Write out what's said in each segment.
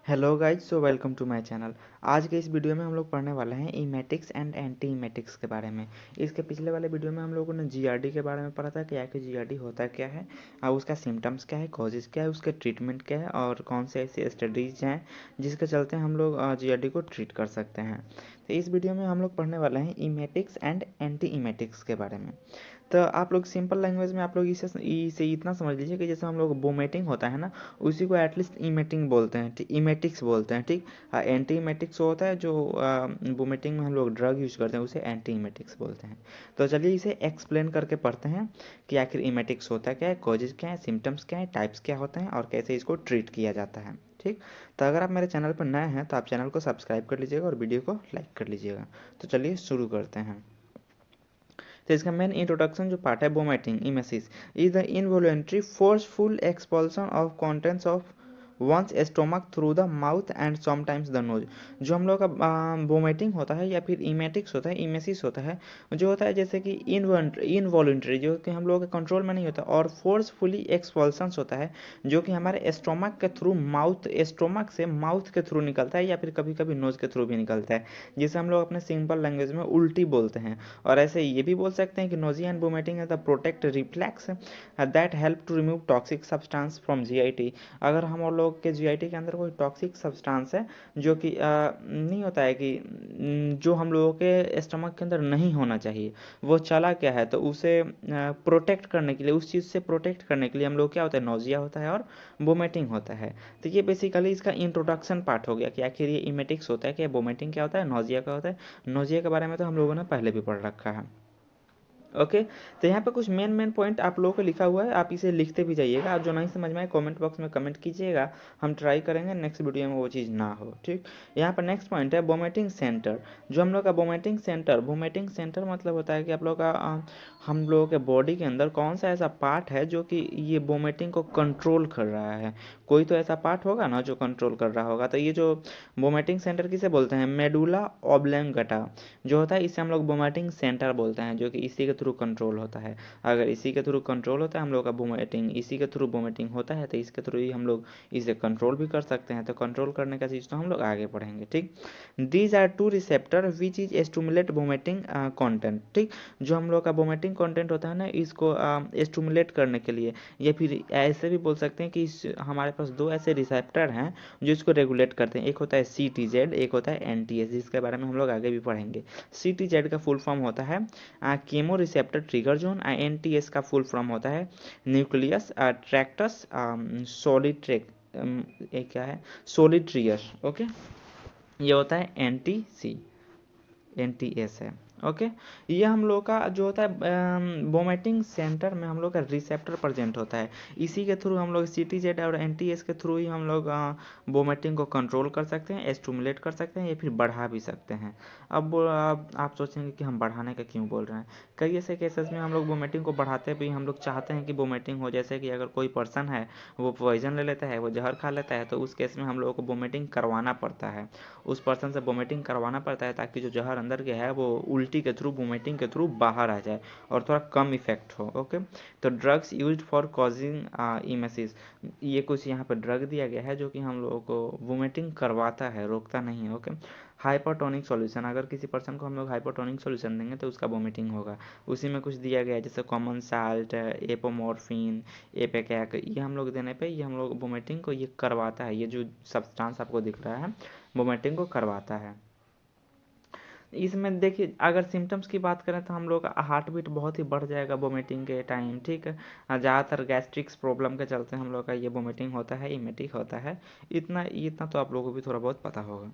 Hello guys, so welcome to my channel. आज के इस वीडियो में हम लोग पढ़ने वाले हैं इमेटिक्स एंड एंटी इमेटिक्स के बारे में। इसके पिछले वाले वीडियो में हम लोगों ने जीआरडी के बारे में पढ़ा था कि आखिर जीआरडी होता क्या है और उसका सिम्टम्स क्या है, कॉजेज़ क्या है, उसके ट्रीटमेंट क्या है और कौन से ऐसी स्टडीज़ हैं जिसके चलते हम लोग जीआरडी को ट्रीट कर सकते हैं। तो इस वीडियो में हम लोग पढ़ने वाले हैं इमेटिक्स एंड एंटी इमेटिक्स के बारे में। तो आप लोग सिंपल लैंग्वेज में आप लोग इसे इतना समझ लीजिए कि जैसे हम लोग वोमिटिंग होता है ना, उसी को एटलीस्ट इमेटिंग बोलते हैं, ठीक, इमेटिक्स बोलते हैं, ठीक। एंटी इमेटिक्स होता है जो वोमिटिंग में हम लोग ड्रग यूज करते हैं, उसे एंटी इमेटिक्स बोलते हैं। तो चलिए इसे एक्सप्लेन करके पढ़ते हैं कि आखिर इमेटिक्स होता क्या है, कॉजेज क्या है, सिम्टम्स क्या है, टाइप्स क्या होते हैं और कैसे इसको ट्रीट किया जाता है, ठीक। तो अगर आप मेरे चैनल पर नए हैं तो आप चैनल को सब्सक्राइब कर लीजिएगा और वीडियो को लाइक कर लीजिएगा। तो चलिए शुरू करते हैं। तो इसका मेन इंट्रोडक्शन जो पार्ट है, vomiting emesis is the involuntary forceful expulsion of contents of one's stomach through the mouth and sometimes the nose. जो हम लोग का वोमिटिंग होता है या फिर इमेटिक्स होता है, इमेसिस होता है, जो होता है जैसे कि इनवॉलेंट्री, जो कि हम लोग के कंट्रोल में नहीं होता, और फोर्सफुली एक्सपल्सन्स होता है जो कि हमारे स्टोमक के थ्रू माउथ, स्टोमक से माउथ के थ्रू निकलता है या फिर कभी कभी नोज के थ्रू भी निकलता है, जिसे हम लोग अपने सिंपल लैंग्वेज में उल्टी बोलते हैं। और ऐसे ये भी बोल सकते हैं कि नोजिया एंड वोमिटिंग है the protect reflex that help to remove toxic substance from GIT. अगर हम और लोग के जीआईटी के अंदर कोई टॉक्सिक सब्सटेंस है जो कि नहीं होता है कि जो हम लोगों के स्टमक के अंदर नहीं होना चाहिए, वो चला क्या है, तो उसे प्रोटेक्ट करने के लिए, उस चीज़ से प्रोटेक्ट करने के लिए हम लोग क्या होता है, नोजिया होता है और वोमिटिंग होता है। तो ये बेसिकली इसका इंट्रोडक्शन पार्ट हो गया कि आखिर ये इमेटिक्स होता है, कि वोमिटिंग क्या होता है, नोजिया क्या होता है। नोजिया के बारे में तो हम लोगों ने पहले भी पढ़ रखा है। ओके। तो यहाँ पे कुछ मेन पॉइंट आप लोगों को लिखा हुआ है, आप इसे लिखते भी जाइएगा। आप जो नहीं समझ में आए कमेंट बॉक्स में कमेंट कीजिएगा, हम ट्राई करेंगे नेक्स्ट वीडियो में वो चीज़ ना हो, ठीक। यहाँ पर नेक्स्ट पॉइंट है वोमिटिंग सेंटर। जो हम लोग का वोमिटिंग सेंटर मतलब होता है कि आप लोग का हम लोगों के बॉडी के अंदर कौन सा ऐसा पार्ट है जो कि ये वोमिटिंग को कंट्रोल कर रहा है। कोई तो ऐसा पार्ट होगा ना जो कंट्रोल कर रहा होगा। तो ये जो वोमिटिंग सेंटर किसे बोलते हैं, मेडुला ऑब्लंगेटा जो होता है, इसे हम लोग वोमिटिंग सेंटर बोलते हैं, जो कि इसी के थ्रू कंट्रोल होता है। अगर इसी के थ्रू कंट्रोल होता है हम लोग का वोमिटिंग, इसी के थ्रू वोमिटिंग होता है, तो इसके थ्रू ही हम लोग इसे कंट्रोल भी कर सकते हैं। तो कंट्रोल करने का चीज़ तो हम लोग आगे पढ़ेंगे, ठीक। These are two receptor which is stimulate vomiting content, ठीक। जो हम लोग का वोमिटिंग कॉन्टेंट होता है ना, इसको स्टूमुलेट करने के लिए, या फिर ऐसे भी बोल सकते हैं कि हमारे पास दो ऐसे रिसेप्टर हैं जो इसको रेगुलेट करते हैं। एक होता है CTZ, एक होता है NTS, जिसके बारे में हम लोग आगे भी पढ़ेंगे। CTZ का फुल फॉर्म होता है chemo receptor trigger zone. NTS का फुल फॉर्म होता है न्यूक्लियस ट्रैक्टस सॉलिड ट्रैक, क्या है, सॉलिड ट्रिगर। ओके, ये होता है NTS है। ओके। ये हम लोग का जो होता है वोमिटिंग सेंटर में हम लोग का रिसेप्टर प्रेजेंट होता है। इसी के थ्रू हम लोग CTZ और NTS के थ्रू ही हम लोग वोमिटिंग को कंट्रोल कर सकते हैं, स्टिमुलेट कर सकते हैं या फिर बढ़ा भी सकते हैं। अब आप सोचेंगे कि हम बढ़ाने का क्यों बोल रहे हैं। कई ऐसे केसेस में हम लोग वोमिटिंग को बढ़ाते भी, हम लोग चाहते हैं कि वोमिटिंग हो। जैसे कि अगर कोई पर्सन है वो पॉइजन ले लेता है, वो जहर खा लेता है, तो उस केस में हम लोगों को वोमिटिंग करवाना पड़ता है, उस पर्सन से वोमिटिंग करवाना पड़ता है, ताकि जो जहर अंदर के है वो उल्टी के थ्रू, वोमिटिंग के थ्रू बाहर आ जाए और थोड़ा कम इफेक्ट हो। ओके। तो drugs used for causing emesis, ये कुछ यहाँ पर ड्रग दिया गया है जो कि हम लोगों को वोमिटिंग करवाता है, रोकता नहीं है। ओके। हाइपरटोनिक सॉल्यूशन, अगर किसी पर्सन को हम लोग हाइपरटोनिक सॉल्यूशन देंगे तो उसका वोमिटिंग होगा। उसी में कुछ दिया गया है जैसे कॉमन साल्ट, एपोमॉर्फिन, एपेकैक, ये हम लोग देने पे ये हम लोग वोमिटिंग को ये करवाता है। ये जो सब्सटेंस आपको दिख रहा है वोमिटिंग को करवाता है। इसमें देखिए, अगर सिम्टम्स की बात करें तो हम लोग का हार्ट बीट बहुत ही बढ़ जाएगा वोमिटिंग के टाइम, ठीक है। ज़्यादातर गैस्ट्रिक्स प्रॉब्लम के चलते हम लोग का ये वोमिटिंग होता है, इमेटिक होता है। इतना तो आप लोगों को भी थोड़ा बहुत पता होगा।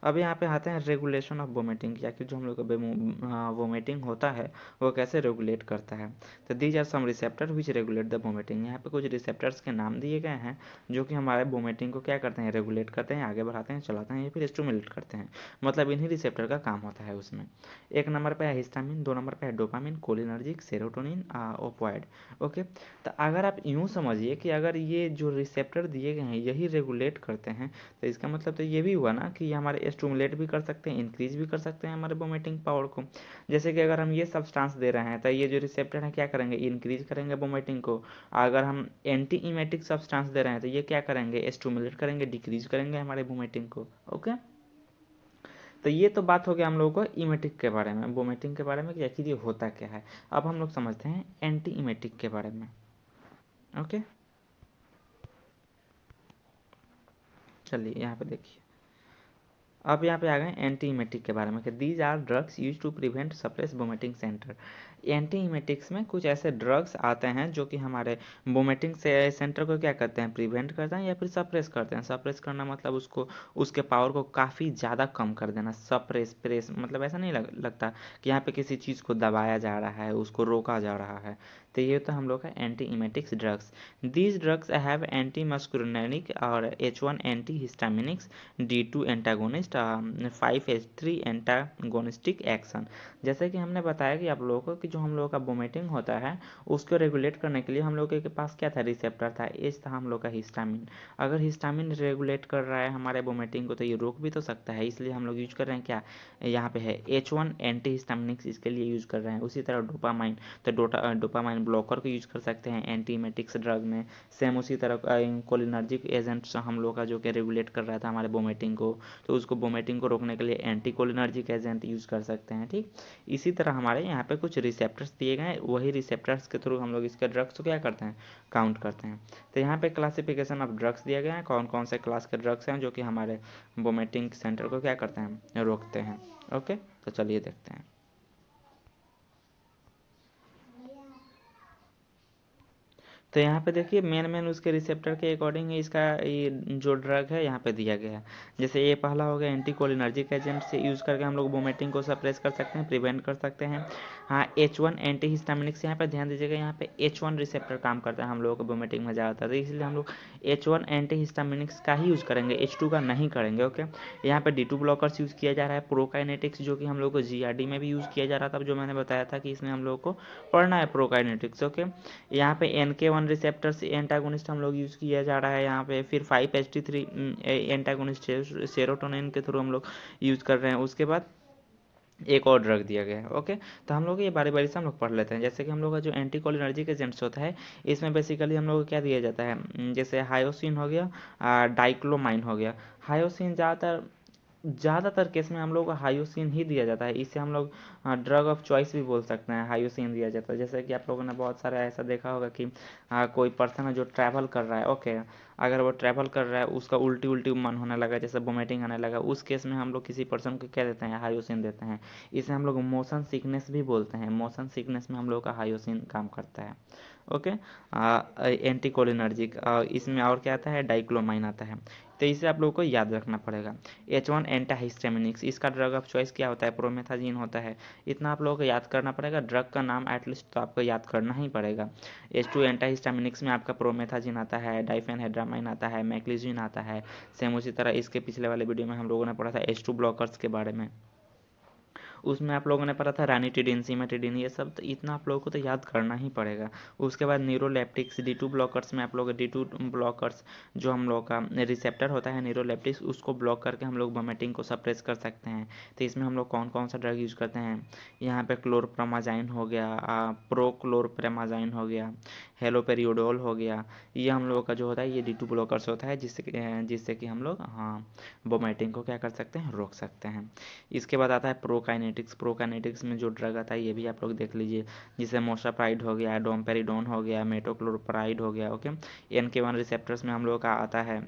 अब यहाँ पे आते हैं रेगुलेशन ऑफ वोमिटिंग, या कि जो हम लोग का वोमिटिंग होता है वो कैसे रेगुलेट करता है। तो these are some receptor which regulate the vomiting. यहाँ पे कुछ रिसेप्टर्स के नाम दिए गए हैं जो कि हमारे वोमिटिंग को क्या करते हैं, रेगुलेट करते हैं, आगे बढ़ाते हैं, चलाते हैं या फिर स्टिमुलेट करते हैं। मतलब इन्हीं रिसेप्टर का काम होता है उसमें। एक नंबर पे है हिस्टामिन, दो नंबर पे है dopamine, cholinergic, serotonin, opioid. Okay. तो अगर आप यूँ समझिए कि अगर ये जो रिसेप्टर दिए गए हैं यही रेगुलेट करते हैं, तो इसका मतलब तो ये भी हुआ ना कि ये हमारे स्टिमुलेट भी कर सकते हैं, इंक्रीज भी कर सकते हैं हमारे वोमिटिंग पावर को। जैसे कि अगर हम ये सब्सटेंस दे रहे हैं तो ये जो रिसेप्टर है क्या करेंगे, इंक्रीज करेंगे वोमिटिंग को। अगर हम एंटी इमेटिक सब्सटेंस दे रहे हैं तो ये क्या करेंगे, स्टिमुलेट करेंगे, डिक्रीज करेंगे हमारे वोमिटिंग को। ओके, तो ये तो बात हो गया हम लोगों को इमेटिक के बारे में, वोमिटिंग के बारे में कि आखिर ये होता क्या है। अब हम लोग समझते हैं एंटी इमेटिक के बारे में। ओके, चलिए यहाँ पे देखिए, अब यहाँ पे आ गए एंटी इमेटिक के बारे में कि these are drugs use to prevent suppress vomiting centre. Anti emetics में कुछ ऐसे ड्रग्स आते हैं जो कि हमारे वोमिटिंग से सेंटर को क्या करते हैं, प्रिवेंट करते हैं या फिर सप्रेस करते हैं। सप्रेस करना मतलब उसको, उसके पावर को काफ़ी ज़्यादा कम कर देना। सप्रेस प्रेस मतलब ऐसा नहीं लगता कि यहाँ पे किसी चीज़ को दबाया जा रहा है, उसको रोका जा रहा है। तो ये तो हम लोग का anti emetics drugs. These drugs have anti मस्कुलिनिक और H1 anti histaminics, D2 antagonist, 5H3 antagonistic action. जैसे कि हमने बताया कि आप लोगों को कि जो हम लोगों का वोमिटिंग होता है उसको रेगुलेट करने के लिए हम लोगों के पास क्या था, रिसेप्टर था, एज था हम लोग का हिस्टामिन। अगर हिस्टामिन रेगुलेट कर रहा है हमारे वोमिटिंग को तो ये रोक भी तो सकता है, इसलिए हम लोग यूज कर रहे हैं क्या, यहाँ पे है H1 एंटी हिस्टामिनिक्स, इसके लिए यूज कर रहे हैं। उसी तरह डोपामाइन, तो डोपामाइन ब्लॉकर को यूज कर सकते हैं एंटीमेटिक्स ड्रग में। सेम उसी तरह कोलिनर्जिक एजेंट्स हम लोग का जो कि रेगुलेट कर रहा था हमारे वोमिटिंग को, तो उसको वोमिटिंग को रोकने के लिए एंटी कोलिनर्जिक एजेंट यूज कर सकते हैं। ठीक, इसी तरह हमारे यहाँ पे कुछ रिसेप्टर्स दिए गए हैं, वही रिसेप्टर्स के थ्रू हम लोग इसके ड्रग्स को क्या करते हैं, काउंट करते हैं। तो यहाँ पे क्लासिफिकेशन ऑफ ड्रग्स दिया गया है, कौन कौन से क्लास के ड्रग्स हैं जो कि हमारे वोमिटिंग सेंटर को क्या करते हैं, रोकते हैं। ओके, तो चलिए देखते हैं। तो यहाँ पे देखिए मेन उसके रिसेप्टर के अकॉर्डिंग इसका ये जो ड्रग है यहाँ पे दिया गया है। जैसे ये पहला हो गया एंटी कोलिनर्जिक एजेंट से यूज़ करके हम लोग वोमिटिंग को सप्रेस कर सकते हैं, प्रिवेंट कर सकते हैं। हाँ, H1 एंटी हिस्टामिनिक्स, यहाँ पे ध्यान दीजिएगा, यहाँ पे H1 रिसेप्टर काम करता है हम लोगों को वोमिटिंग में ज़्यादातर, तो इसलिए हम लोग H1 एंटी हिस्टामिनिक्स का ही यूज़ करेंगे, H2 का नहीं करेंगे। ओके, यहाँ पे D2 ब्लॉकर्स यूज़ किया जा रहा है, प्रोकाइनेटिक्स जो कि हम लोग को GRD में भी यूज़ किया जा रहा था, जो मैंने बताया था कि इसमें हम लोग को पढ़ना है प्रोकाइनेटिक्स। ओके, यहाँ पे NK1 रिसेप्टर से एंटागोनिस्ट हम लोग यूज़ किया जा रहा है यहाँ पे, फिर 5HT3 एंटागोनिस्ट सेरोटोनिन के थ्रू हम लोग यूज़ कर रहे हैं। उसके बाद एक और ड्रग दिया गया है। ओके, तो हम लोग ये बारी बारी से हम लोग पढ़ लेते हैं। जैसे कि हम लोग का जो एंटी कोलिनर्जिक एजेंट्स होता है इसमें बेसिकली हम लोग को क्या दिया जाता है, जैसे हायोसिन हो गया, डाइक्लोमाइन हो गया। हायोसिन ज़्यादातर केस में हम लोग को हायोसिन ही दिया जाता है, इसे हम लोग ड्रग ऑफ चॉइस भी बोल सकते हैं, हायोसिन दिया जाता है। जैसे कि आप लोगों ने बहुत सारा ऐसा देखा होगा कि कोई पर्सन है जो ट्रैवल कर रहा है, ओके, अगर वो ट्रैवल कर रहा है उसका उल्टी उल्टी मन होने लगा, जैसे वोमिटिंग आने लगा, उस केस में हम लोग किसी पर्सन को क्या देते हैं, हायोसिन देते हैं। इसे हम लोग मोशन सिकनेस भी बोलते हैं, मोशन सिकनेस में हम लोग का हायोसिन काम करता है। ओके, एंटी कोलिनर्जिक, इसमें और क्या आता है, डाइक्लोमाइन आता है। तो इसे आप लोगों को याद रखना पड़ेगा। H1 एंटाहिस्टामिनिक्स, इसका ड्रग ऑफ चॉइस क्या होता है, प्रोमेथाजीन होता है। इतना आप लोगों को याद करना पड़ेगा, ड्रग का नाम एटलीस्ट तो आपको याद करना ही पड़ेगा। H2 एंटाहिस्टामिनिक्स में आपका प्रोमेथाजीन आता है, डाइफेनहेड्रामाइन आता है, मैक्लिजिन आता है। सेम उसी तरह इसके पिछले वाले वीडियो में हम लोगों ने पढ़ा था H2 ब्लॉकर्स के बारे में, उसमें आप लोगों ने पढ़ा था रानिटिडिन, सिमेटिडिन, ये सब तो इतना आप लोगों को तो याद करना ही पड़ेगा। उसके बाद न्यूरोलेप्टिक्स, D2 ब्लॉकर्स में आप लोग D2 ब्लॉकर्स जो हम लोग का रिसेप्टर होता है न्यूरोलेप्टिक्स, उसको ब्लॉक करके हम लोग वोमिटिंग को सप्रेस कर सकते हैं। तो इसमें हम लोग कौन कौन सा ड्रग यूज करते हैं, यहाँ पे क्लोरप्रामाजाइन हो गया, प्रोक्लोरप्रामाजाइन हो गया, हेलोपेरियोडोल हो गया। ये हम लोगों का जो होता है ये D2 ब्लॉकर्स होता है, जिससे कि हम लोग हाँ वोमिटिंग को क्या कर सकते हैं, रोक सकते हैं। इसके बाद आता है प्रोकाइनेटिक्स। प्रोकाइनेटिक्स में जो ड्रग आता है ये भी आप लोग देख लीजिए, जिसे मोसाप्राइड हो गया, डोमपेरिडोन हो गया, मेटोक्लोप्राइड हो गया। ओके, NK1 रिसेप्टर्स में हम लोग का आता है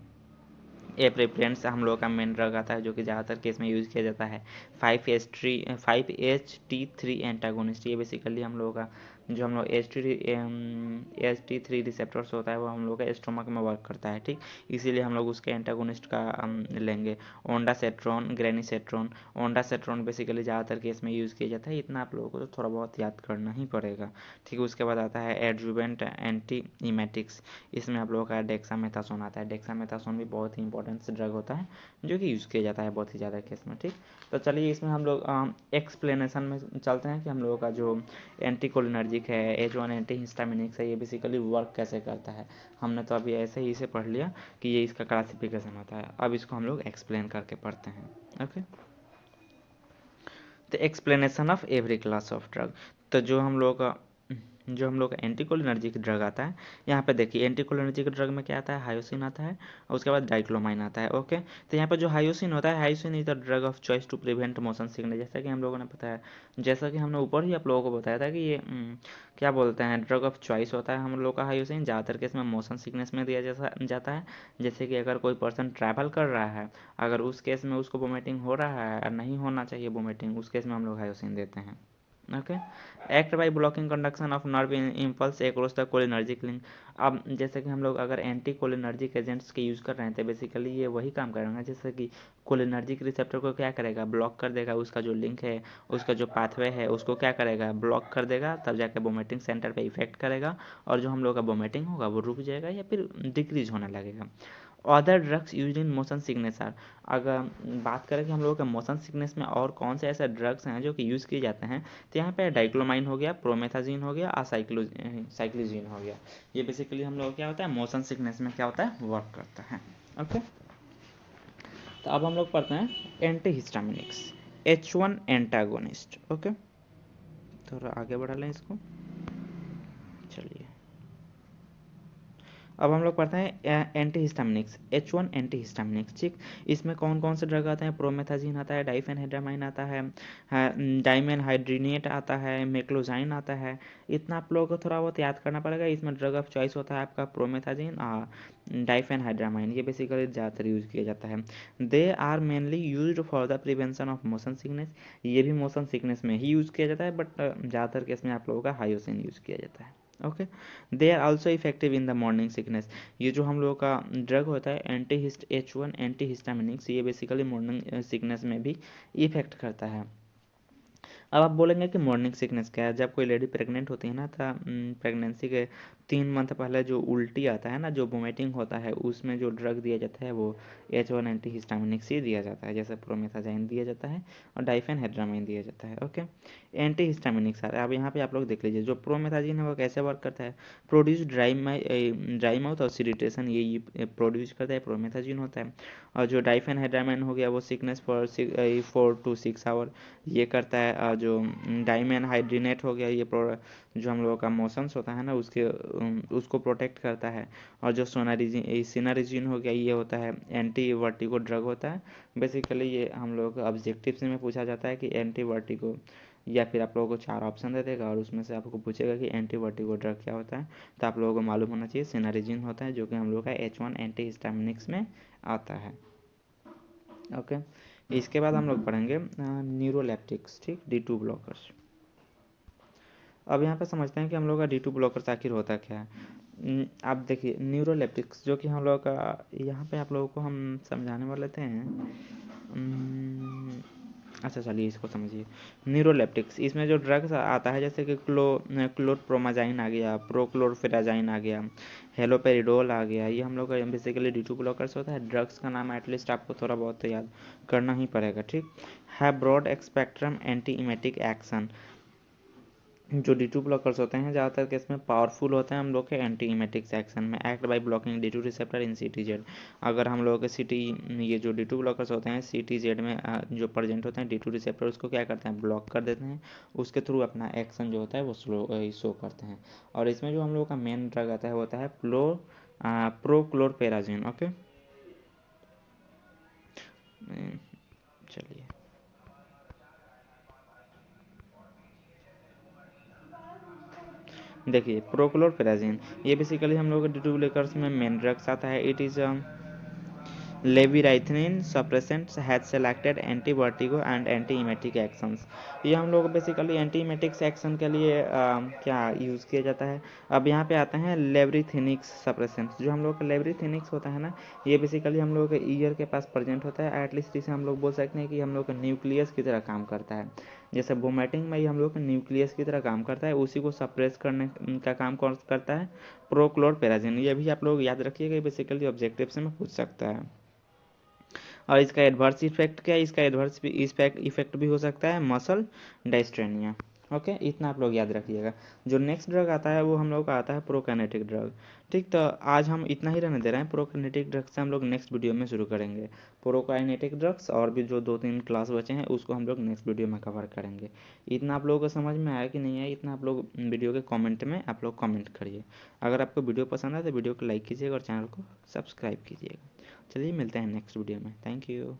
एप्रिप्रेंट्स, हम लोग का मेन ड्रग आता है जो कि ज़्यादातर केस में यूज़ किया जाता है। 5HT3 एंटागोनिस्ट, ये बेसिकली हम लोगों का जो हम लोग HT3 रिसेप्टर्स होता है वो हम लोग का स्टोमक में वर्क करता है। ठीक, इसीलिए हम लोग उसके एंटागोनिस्ट का लेंगे। ओंडासेट्रॉन, ग्रेनिसेट्रॉन। ओंडासेट्रॉन बेसिकली ज़्यादातर केस में यूज़ किया जाता है, इतना आप लोगों को तो थोड़ा बहुत याद करना ही पड़ेगा। ठीक, उसके बाद आता है एडजुवेंट एंटी इमेटिक्स, इसमें आप लोगों का डेक्सामेथासोन आता है। डेक्सामेथासोन भी बहुत ही इंपॉर्टेंट ड्रग होता है जो कि यूज़ किया जाता है बहुत ही ज़्यादा केस में। ठीक, तो चलिए इसमें हम लोग एक्सप्लेनेशन में चलते हैं कि हम लोगों का जो एंटी कोलिनर्जिक एंटीमाइमेटिक है, H1 एंटी हिस्टामिनिक्स है, ये बेसिकली वर्क कैसे करता है हमने तो अभी ऐसे ही इसे पढ़ लिया कि ये इसका क्लासिफिकेशन होता है। अब इसको हम लोग एक्सप्लेन करके पढ़ते हैं। ओके, तो explanation of every class of drug. तो जो हम लोग का एंटीकोलिनर्जिक ड्रग आता है, यहाँ पे देखिए एंटीकोलिनर्जिक ड्रग में क्या आता है, हायोसिन आता है और उसके बाद डाइक्लोमाइन आता है। ओके, तो यहाँ पर जो हायोसिन होता है, hyoscine is the drug of choice to prevent motion sickness. जैसा कि हम लोगों ने बताया, जैसा कि हमने ऊपर ही आप लोगों को बताया था कि ये क्या बोलते हैं, ड्रग ऑफ चॉइस होता है हम लोग का हायोसिन। ज़्यादातर केस में मोशन सिकनेस में दिया जाता है। जैसे कि अगर कोई पर्सन ट्रैवल कर रहा है, अगर उस केस में उसको वोमिटिंग हो रहा है और नहीं होना चाहिए वोमिटिंग, उस केस में हम लोग हायोसिन देते हैं। Okay, act by blocking conduction of nerve impulse across the cholinergic link. अब जैसे कि हम लोग अगर एंटी कोलिनर्जिक एजेंट्स के यूज़ कर रहे हैं तो बेसिकली ये वही काम करेंगे, जैसे कि कोलिनर्जिक रिसेप्टर को क्या करेगा, ब्लॉक कर देगा, उसका जो लिंक है, उसका जो पाथवे है उसको क्या करेगा, ब्लॉक कर देगा, तब जाकर वोमिटिंग सेंटर पे इफेक्ट करेगा और जो हम लोग का वोमिटिंग होगा वो रुक जाएगा या फिर डिक्रीज होने लगेगा। Other drugs use in motion sickness are. अगर बात करें कि हम लोगों के मोशन सिकनेस में और कौन से ऐसे ड्रग्स हैं जो कि यूज़ किए जाते हैं, तो यहाँ पे डाइक्लोमाइन हो गया, प्रोमेथाजीन हो गया और साइक्लोजीन हो गया। ये बेसिकली हम लोग क्या होता है, मोशन सिकनेस में क्या होता है, वर्क करता है। ओके, तो अब हम लोग पढ़ते हैं anti histaminics, H1 antagonist. Okay, थोड़ा आगे बढ़ा लें इसको, चलिए अब हम लोग पढ़ते हैं anti histaminics, H1 anti histaminics. ठीक, इसमें कौन कौन से ड्रग आते हैं, प्रोमेथाजीन आता है, डाइफेनहाइड्रामाइन आता है, डाइमेनहाइड्रिनेट आता है, मेक्लोजाइन आता है। इतना आप लोगों को थोड़ा बहुत याद करना पड़ेगा। इसमें ड्रग ऑफ चॉइस होता है आपका प्रोमेथाजीन और डाइफेनहाइड्रामाइन, ये बेसिकली ज़्यादातर यूज़ किया जाता है। They are mainly use for the prevention of motion sickness. ये भी मोशन सिकनेस में ही यूज़ किया जाता है, बट ज़्यादातर केस में आप लोगों का हायोसिन यूज़ किया जाता है। Okay, they are also effective in the morning sickness. ये जो हम लोगों का ड्रग होता है H1 एंटी हिस्टामिनिक्स, ये बेसिकली मॉर्निंग सिकनेस में भी इफेक्ट करता है। अब आप बोलेंगे कि मॉर्निंग सिकनेस क्या है। जब कोई लेडी प्रेग्नेंट होती है ना, तो प्रेगनेंसी के 3 मंथ पहले जो उल्टी आता है ना, जो वोमिटिंग होता है, उसमें जो ड्रग दिया जाता है वो H1 एंटी हिस्टामिनिक्स ही दिया जाता है। जैसे प्रोमेथाजाइन दिया जाता है और डाइफेनहाइड्रामाइन दिया जाता है। ओके, एंटी हिस्टामिनिक्स अब यहाँ पे आप लोग देख लीजिए, जो प्रोमेथाजीन है वो कैसे वर्क करता है, प्रोड्यूस ड्राई माउथ और इरिटेशन, ये प्रोड्यूस करता है, प्रोमेथाजीन होता है। और जो डाइफेनहाइड्रामाइन हो गया वो सिकनेस फॉर 4 to 6 आवर ये करता है। जो डाइमेन हाइड्रीनेट हो गया, ये जो हम लोगों का मोशंस होता है ना, उसको प्रोटेक्ट करता है। और जो सिनारिजिन हो गया, ये होता है एंटी वर्टिगो ड्रग होता है। बेसिकली ये हम लोग ऑब्जेक्टिव्स में पूछा जाता है कि एंटी वर्टिगो, या फिर आप लोगों को 4 ऑप्शन दे देगा और उसमें से आपको पूछेगा कि एंटी वर्टिगो ड्रग क्या होता है, तो आप लोगों को मालूम होना चाहिए सिनारिजिन होता है, जो कि हम लोग का H1 एंटी हिस्टामिनिक्स में आता है। ओके, इसके बाद हम लोग पढ़ेंगे न्यूरोलेप्टिक्स। ठीक, D2 ब्लॉकर्स। अब यहाँ पे समझते हैं कि हम लोग का D2 ब्लॉकर्स आखिर होता क्या है। आप देखिए न्यूरोलेप्टिक्स, जो कि हम लोग का यहाँ पे आप लोगों को हम समझाने वाले थे। अच्छा चलिए इसको समझिए, न्यूरोलेप्टिक्स, इसमें जो ड्रग्स आता है जैसे कि क्लोरप्रोमाजाइन आ गया, प्रोक्लोरफेराजाइन आ गया, हेलोपेरिडोल आ गया, ये हम लोग का बेसिकली D2 ब्लॉकर्स होता है। ड्रग्स का नाम एटलीस्ट आपको थोड़ा बहुत तो याद करना ही पड़ेगा। ठीक, है broad spectrum anti emetic action. जो D2 ब्लॉकर्स होते हैं ज़्यादातर केस में पावरफुल होते हैं हम लोग के एंटी इमेटिक्स एक्शन में। Act by blocking D2 receptor in CTZ। अगर हम लोग के ये जो D2 ब्लॉकर्स होते हैं CTZ में जो प्रेजेंट होते हैं D2 रिसेप्टर, उसको क्या करते हैं, ब्लॉक कर देते हैं। उसके थ्रू अपना एक्शन जो होता है वो शो करते हैं। और इसमें जो हम लोग का मेन ड्रग आता है वो होता है प्रोक्लोरपेराजिन। ओके, चलिए देखिए प्रोक्लोरपेराजिन, ये बेसिकली हम लोग के D2 ब्लॉकर्स में मेन ड्रग्स आता है। It is labyrinthine suppressants has selected anti vertigo and anti emetic actions. ये हम लोग बेसिकली एंटी इमेटिक्स एक्शन के लिए क्या यूज़ किया जाता है। अब यहाँ पे आते हैं लेवरिथिनिक्स सप्रेसेंट्स। जो हम लोग का लेवरिथिनिक्स होता है ना, ये बेसिकली हम लोग के ईयर के पास प्रेजेंट होता है। एटलीस्ट इसे हम लोग बोल सकते हैं कि हम लोग का न्यूक्लियस की तरह काम करता है। जैसे वोमिटिंग में ही हम लोग का न्यूक्लियस की तरह काम करता है, उसी को सप्रेस करने का काम कौन करता है, प्रोक्लोरपेराजिन। ये भी आप लोग याद रखिएगा, बेसिकली ऑब्जेक्टिव से में पूछ सकता है। और इसका एडवर्स इफेक्ट क्या है, इसका एडवर्स इफेक्ट भी हो सकता है मसल डायस्ट्रेनिया। ओके, इतना आप लोग याद रखिएगा। जो नेक्स्ट ड्रग आता है वो हम लोग का आता है प्रोकाइनेटिक ड्रग। ठीक, तो आज हम इतना ही रहने दे रहे हैं। प्रोकाइनेटिक ड्रग से हम लोग नेक्स्ट वीडियो में शुरू करेंगे। प्रोकाइनेटिक ड्रग्स और भी जो 2-3 क्लास बचे हैं उसको हम लोग नेक्स्ट वीडियो में कवर करेंगे। इतना आप लोगों को समझ में आया कि नहीं आया, इतना आप लोग वीडियो के कॉमेंट में आप लोग कॉमेंट करिए। अगर आपको वीडियो पसंद आए तो वीडियो को लाइक कीजिएगा और चैनल को सब्सक्राइब कीजिएगा। चलिए मिलते हैं नेक्स्ट वीडियो में। Thank you.